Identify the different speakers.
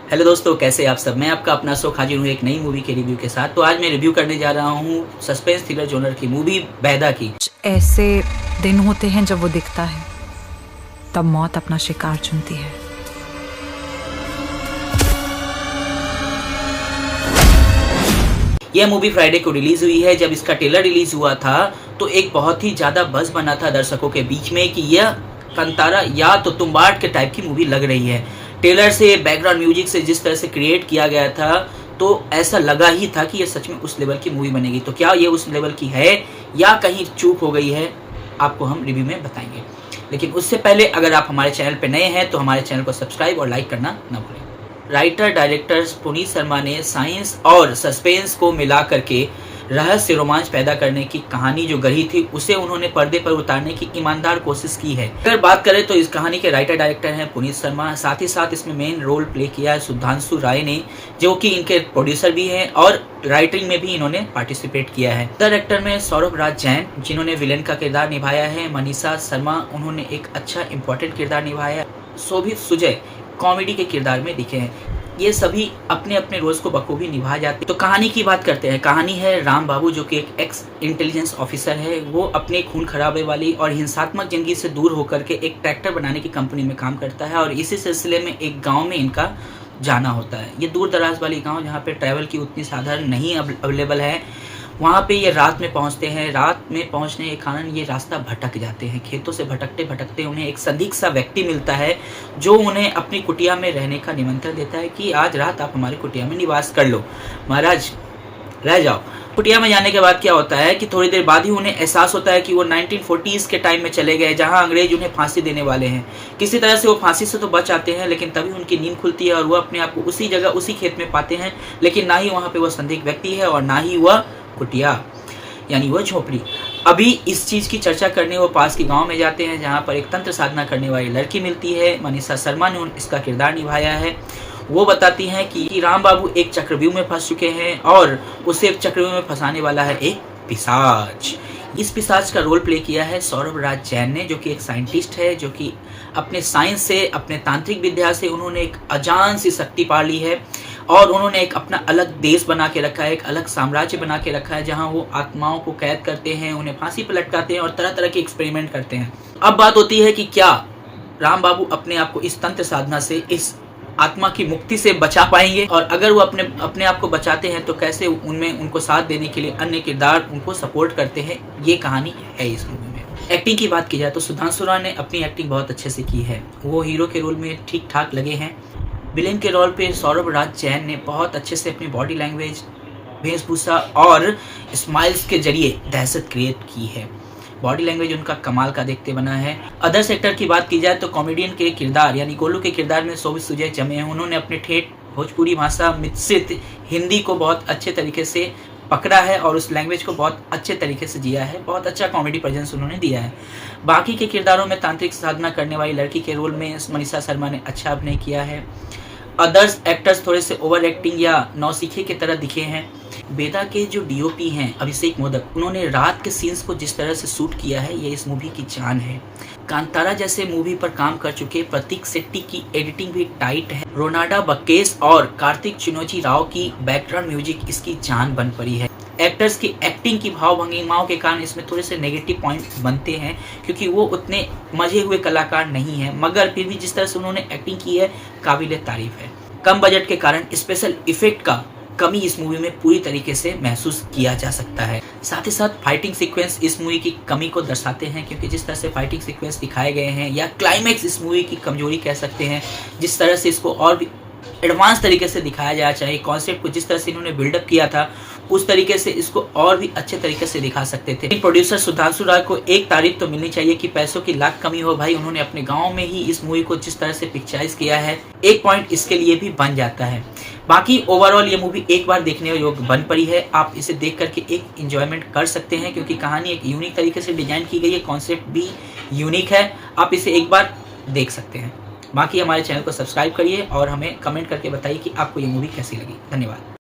Speaker 1: Hello दोस्तों, कैसे आप सब। मैं आपका अपना शोक हाजिर हूँ एक नई मूवी के रिव्यू के साथ। तो आज मैं रिव्यू करने जा रहा हूँ सस्पेंस थ्रिलर जॉनर की मूवी बैदा की।
Speaker 2: ऐसे दिन होते हैं जब वो दिखता है तब मौत अपना शिकार चुनती है।
Speaker 1: यह मूवी फ्राइडे को रिलीज हुई है। जब इसका ट्रेलर रिलीज हुआ था तो एक बहुत ही ज़्यादा बज़ बना था दर्शकों के बीच में कि यह कंतारा या तो तुम्बाड़ के टाइप की मूवी लग रही है। ट्रेलर से, बैकग्राउंड म्यूजिक से जिस तरह से क्रिएट किया गया था तो ऐसा लगा ही था कि यह सच में उस लेवल की मूवी बनेगी। तो क्या ये उस लेवल की है या कहीं चूक हो गई है, आपको हम रिव्यू में बताएंगे। लेकिन उससे पहले अगर आप हमारे चैनल पर नए हैं तो हमारे चैनल को सब्सक्राइब और लाइक करना न भूलें। राइटर डायरेक्टर पुनीत शर्मा ने साइंस और सस्पेंस को मिला करके रहस्य रोमांच पैदा करने की कहानी जो गढ़ी थी उसे उन्होंने पर्दे पर उतारने की ईमानदार कोशिश की है। अगर बात करें तो इस कहानी के राइटर डायरेक्टर हैं पुनीत शर्मा, साथ ही साथ इसमें मेन रोल प्ले किया है सुधांशु राय ने, जो कि इनके प्रोड्यूसर भी हैं और राइटिंग में भी इन्होंने पार्टिसिपेट किया है। डायरेक्टर में सौरभ राज जैन, जिन्होंने विलेन का किरदार निभाया है। मनीषा शर्मा, उन्होंने एक अच्छा इंपॉर्टेंट किरदार निभाया। शोभित सुजय कॉमेडी के किरदार में दिखे हैं। ये सभी अपने अपने रोल्स को बखूबी निभा जाते हैं। तो कहानी की बात करते हैं। कहानी है राम बाबू, जो कि एक एक्स इंटेलिजेंस ऑफिसर है। वो अपने खून खराबे वाली और हिंसात्मक जिंदगी से दूर होकर के एक ट्रैक्टर बनाने की कंपनी में काम करता है और इसी सिलसिले में एक गांव में इनका जाना होता है। ये दूर दराज वाली गांव जहाँ पे ट्रैवल की उतनी साधन नहीं अवेलेबल है, वहाँ पे ये रात में पहुँचते हैं। रात में पहुँचने के कारण ये रास्ता भटक जाते हैं। खेतों से भटकते भटकते उन्हें एक संदिग्ध सा व्यक्ति मिलता है जो उन्हें अपनी कुटिया में रहने का निमंत्रण देता है कि आज रात आप हमारी कुटिया में निवास कर लो, महाराज रह जाओ। कुटिया में जाने के बाद क्या होता है कि थोड़ी देर बाद ही उन्हें एहसास होता है कि वो 1940s के टाइम में चले गए, जहां अंग्रेज उन्हें फांसी देने वाले हैं। किसी तरह से वो फांसी से तो बच आते हैं, लेकिन तभी उनकी नींद खुलती है और वो अपने आप को उसी जगह उसी खेत में पाते हैं। लेकिन ना ही वहाँ पे वो संदिग्ध व्यक्ति है और ना ही वह कुटिया यानी वह झोपड़ी। अभी इस चीज़ की चर्चा करने वो पास के गांव में जाते हैं, जहां पर एक तंत्र साधना करने वाली लड़की मिलती है। मनीषा शर्मा ने इसका किरदार निभाया है। वो बताती हैं कि राम बाबू एक चक्रव्यूह में फंस चुके हैं और उसे एक चक्रव्यूह में फंसाने वाला है एक पिशाच। इस पिशाच का रोल प्ले किया है सौरभ राज जैन ने, जो कि एक साइंटिस्ट है, जो कि अपने साइंस से, अपने तांत्रिक विद्या से उन्होंने एक अजान सी शक्ति पा ली है और उन्होंने एक अपना अलग देश बना के रखा है, एक अलग साम्राज्य बना के रखा है, जहां वो आत्माओं को कैद करते हैं, उन्हें फांसी पर लटकाते हैं और तरह तरह के एक्सपेरिमेंट करते हैं। अब बात होती है कि क्या राम बाबू अपने आप को इस तंत्र साधना से, इस आत्मा की मुक्ति से बचा पाएंगे, और अगर वो अपने आप को बचाते हैं तो कैसे उनमें उनको साथ देने के लिए अन्य किरदार उनको सपोर्ट करते हैं। ये कहानी है इस मूवी में। एक्टिंग की बात की जाए तो सुधांशु राय ने अपनी एक्टिंग बहुत अच्छे से की है। वो हीरो के रोल में ठीक ठाक लगे हैं। विलेन के रोल पे सौरभ राज जैन ने बहुत अच्छे से अपनी बॉडी लैंग्वेज, वेशभूषा और स्माइल्स के जरिए दहशत क्रिएट की है। बॉडी लैंग्वेज उनका कमाल का देखते बना है। अदर्स एक्टर की बात की जाए तो कॉमेडियन के किरदार यानी गोलू के किरदार में शोभित सुजय जमे हैं। उन्होंने अपने ठेठ भोजपुरी भाषा मिश्रित हिंदी को बहुत अच्छे तरीके से पकड़ा है और उस लैंग्वेज को बहुत अच्छे तरीके से जिया है। बहुत अच्छा कॉमेडी प्रेजेंस उन्होंने दिया है। बाकी के किरदारों में तांत्रिक साधना करने वाली लड़की के रोल में मनीषा शर्मा ने अच्छा अभिनय किया है। अदर्स एक्टर्स थोड़े से ओवर एक्टिंग या नौसिखे की तरह दिखे हैं। बेदा के जो डीओपी हैं अभिषेक मोदक, उन्होंने रात के सीन्स को जिस तरह से शूट किया है, ये इस मूवी की जान है। कांतारा जैसे मूवी पर काम कर चुके प्रतीक शेट्टी की एडिटिंग भी टाइट है। रोनाडा बक्केस और कार्तिक चिनोजी राव की बैकग्राउंड म्यूजिक इसकी जान बन पड़ी है। एक्टर्स की एक्टिंग की भाव भंगिमाओं के कारण इसमें थोड़े से नेगेटिव पॉइंट बनते हैं, क्योंकि वो उतने मजे हुए कलाकार नहीं हैं, मगर फिर भी जिस तरह से उन्होंने एक्टिंग की है काबिल तारीफ है। कम बजट के कारण स्पेशल इफेक्ट का कमी इस मूवी में पूरी तरीके से महसूस किया जा सकता है। साथ ही साथ फाइटिंग सीक्वेंस इस मूवी की कमी को दर्शाते हैं, क्योंकि जिस तरह से फाइटिंग सीक्वेंस दिखाए गए हैं या क्लाइमैक्स इस मूवी की कमजोरी कह सकते हैं। जिस तरह से इसको और भी एडवांस तरीके से दिखाया जाना चाहिए, कॉन्सेप्ट को जिस तरह से इन्होंने बिल्डअप किया था उस तरीके से इसको और भी अच्छे तरीके से दिखा सकते थे। प्रोड्यूसर सुधांशु राय को एक तारीफ तो मिलनी चाहिए कि पैसों की लाख कमी हो भाई, उन्होंने अपने गांव में ही इस मूवी को जिस तरह से पिक्चराइज किया है, एक पॉइंट इसके लिए भी बन जाता है। बाकी ओवरऑल ये मूवी एक बार देखने योग्य बन पड़ी है। आप इसे देख करके एक इंजॉयमेंट कर सकते हैं, क्योंकि कहानी एक यूनिक तरीके से डिजाइन की गई है, कॉन्सेप्ट भी यूनिक है। आप इसे एक बार देख सकते हैं। बाकी हमारे चैनल को सब्सक्राइब करिए और हमें कमेंट करके बताइए कि आपको ये मूवी कैसी लगी। धन्यवाद।